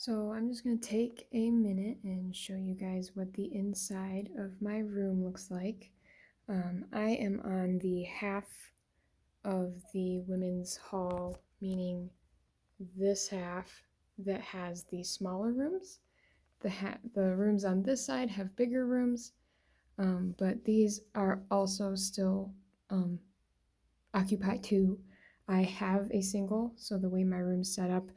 So I'm just going to take a minute and show you guys what the inside of my room looks like. I am on the half of the women's hall, meaning this half that has the smaller rooms. The rooms on this side have bigger rooms, but these are also still occupied too. I have a single, so the way my room's set up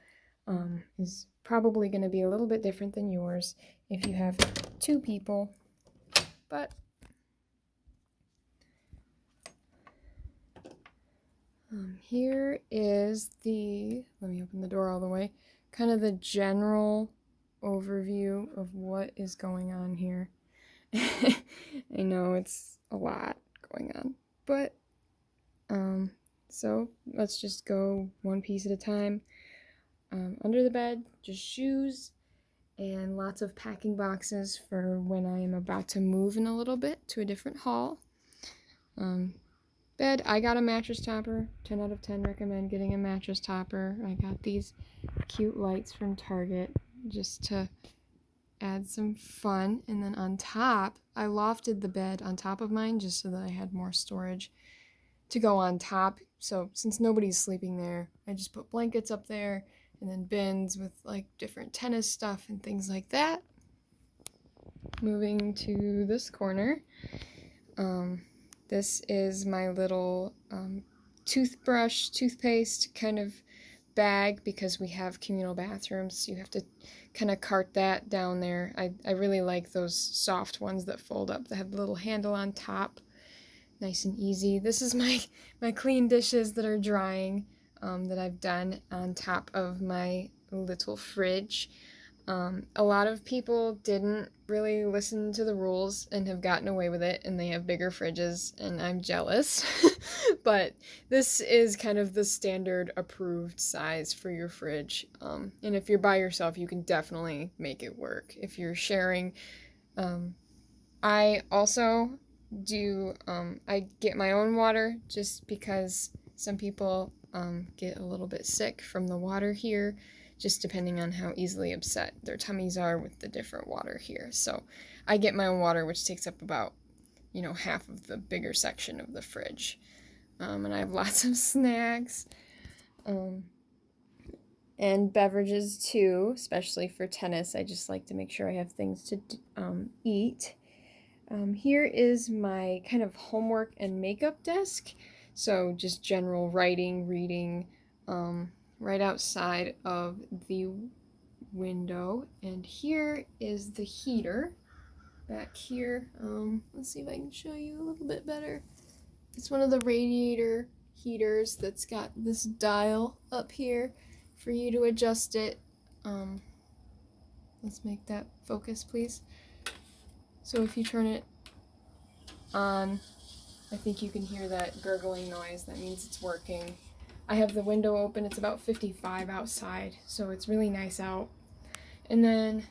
is probably going to be a little bit different than yours if you have two people, but here is let me open the door all the way, kind of the general overview of what is going on here. I know it's a lot going on, but so let's just go one piece at a time. Under the bed, just shoes and lots of packing boxes for when I am about to move in a little bit to a different hall. Bed, I got a mattress topper. 10 out of 10 recommend getting a mattress topper. I got these cute lights from Target just to add some fun. And then on top, I lofted the bed on top of mine just so that I had more storage to go on top. So since nobody's sleeping there, I just put blankets up there and then bins with like different tennis stuff and things like that. Moving to this corner, this is my little toothbrush, toothpaste kind of bag because we have communal bathrooms, so you have to kind of cart that down there. I really like those soft ones that fold up that have the little handle on top. Nice and easy. This is my clean dishes that are drying that I've done on top of my little fridge. A lot of people didn't really listen to the rules and have gotten away with it, and they have bigger fridges, and I'm jealous. But this is kind of the standard approved size for your fridge. And if you're by yourself, you can definitely make it work. If you're sharing, I also I get my own water just because some people get a little bit sick from the water here, just depending on how easily upset their tummies are with the different water here. So I get my own water, which takes up about, half of the bigger section of the fridge. And I have lots of snacks and beverages too, especially for tennis. I just like to make sure I have things to eat. Here is my kind of homework and makeup desk. So just general writing, reading, right outside of the window. And here is the heater back here. Let's see if I can show you a little bit better. It's one of the radiator heaters that's got this dial up here for you to adjust it. Let's make that focus, please. So if you turn it on, I think you can hear that gurgling noise. That means it's working. I have the window open. It's about 55 outside, so it's really nice out. And then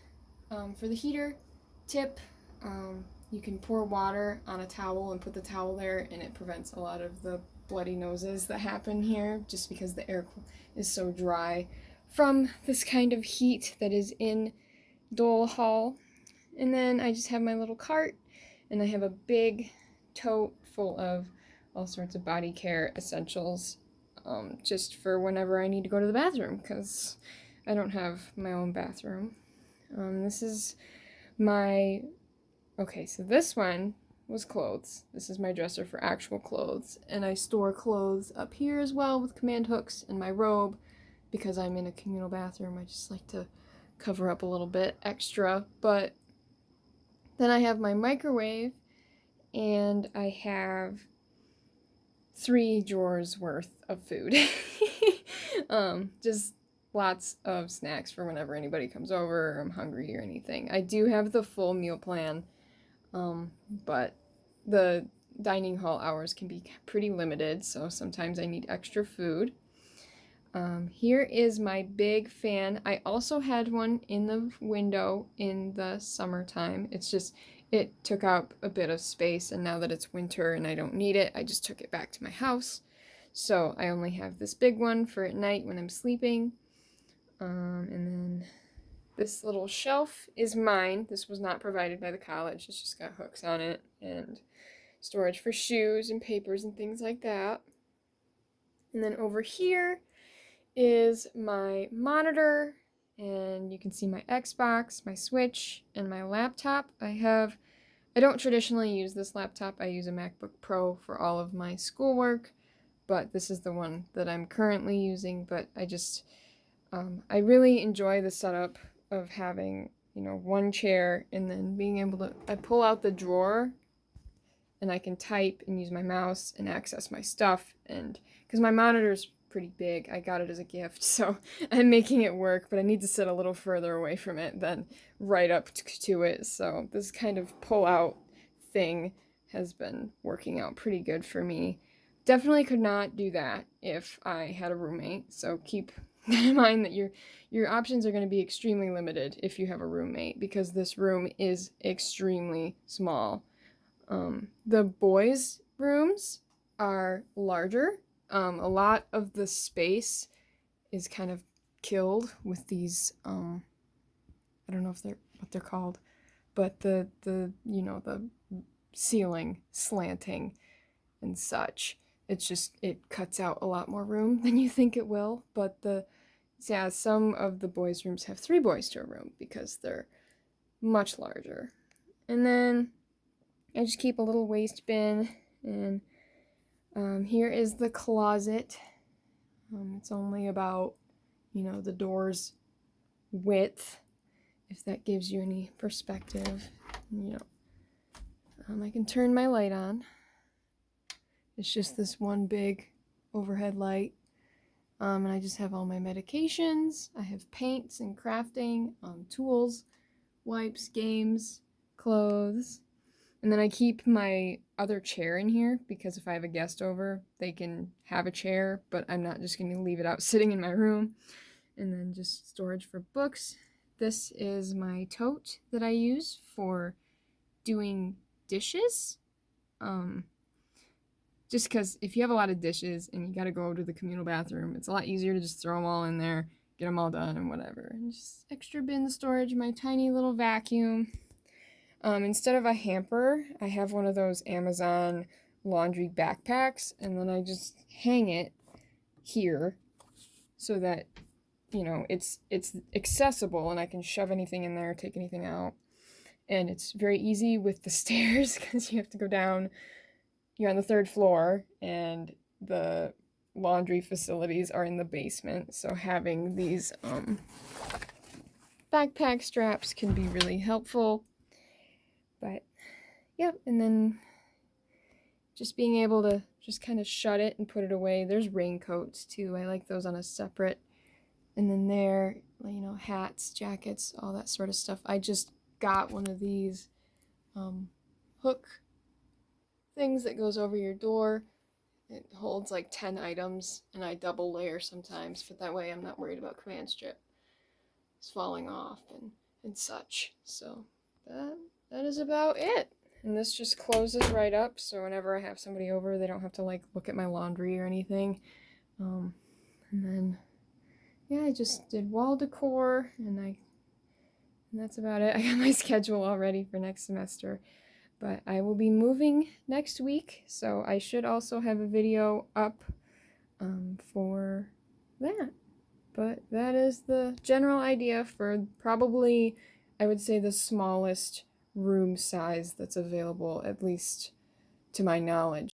for the heater tip, you can pour water on a towel and put the towel there, and it prevents a lot of the bloody noses that happen here just because the air is so dry from this kind of heat that is in Dole Hall. And then I just have my little cart, and I have a big tote full of all sorts of body care essentials, just for whenever I need to go to the bathroom, because I don't have my own bathroom. This is so this one was clothes. This is my dresser for actual clothes, and I store clothes up here as well with command hooks, and my robe, because I'm in a communal bathroom, I just like to cover up a little bit extra. But then I have my microwave, and I have 3 drawers worth of food. Just lots of snacks for whenever anybody comes over or I'm hungry or anything. I do have the full meal plan, but the dining hall hours can be pretty limited, so sometimes I need extra food. Here is my big fan. I also had one in the window in the summertime. It took up a bit of space, and now that it's winter and I don't need it, I just took it back to my house. So I only have this big one for at night when I'm sleeping. And then This little shelf is mine. This was not provided by the college. It's just got hooks on it and storage for shoes and papers and things like that. And then over here is my monitor, and you can see my Xbox, my Switch, and my laptop. I don't traditionally use this laptop. I use a MacBook Pro for all of my schoolwork, but this is the one that I'm currently using. But I really enjoy the setup of having, one chair and then being able to, I pull out the drawer and I can type and use my mouse and access my stuff. And because my monitor's pretty big, I got it as a gift, so I'm making it work, but I need to sit a little further away from it than right up to it. So this kind of pull out thing has been working out pretty good for me. Definitely could not do that if I had a roommate, so keep in mind that your options are going to be extremely limited if you have a roommate, because this room is extremely small. The boys' rooms are larger. A lot of the space is kind of killed with these, I don't know what they're called, but the ceiling slanting and such. It cuts out a lot more room than you think it will, but some of the boys' rooms have 3 boys to a room because they're much larger. And then I just keep a little waste bin, and here is the closet. It's only about, the door's width, if that gives you any perspective. I can turn my light on. It's just this one big overhead light. And I just have all my medications. I have paints and crafting, tools, wipes, games, clothes. And then I keep my other chair in here because if I have a guest over, they can have a chair, but I'm not just going to leave it out sitting in my room. And then just storage for books. This is my tote that I use for doing dishes. Just because if you have a lot of dishes and you got to go to the communal bathroom, it's a lot easier to just throw them all in there, get them all done and whatever. And just extra bin storage, my tiny little vacuum. Instead of a hamper, I have one of those Amazon laundry backpacks, and then I just hang it here so that, it's accessible and I can shove anything in there, take anything out. And it's very easy with the stairs because you have to go down. You're on the 3rd floor, and the laundry facilities are in the basement. So having these backpack straps can be really helpful. But, yep, and then just being able to just kind of shut it and put it away. There's raincoats, too. I like those on a separate. And then there, hats, jackets, all that sort of stuff. I just got one of these hook things that goes over your door. It holds like 10 items, and I double layer sometimes, but that way I'm not worried about command strip. It's falling off and such. So that is about it. And this just closes right up, so whenever I have somebody over, they don't have to look at my laundry or anything. And then I just did wall decor, and that's about it. I got my schedule all ready for next semester. But I will be moving next week, so I should also have a video up for that. But that is the general idea for probably, I would say, the smallest room size that's available, at least to my knowledge.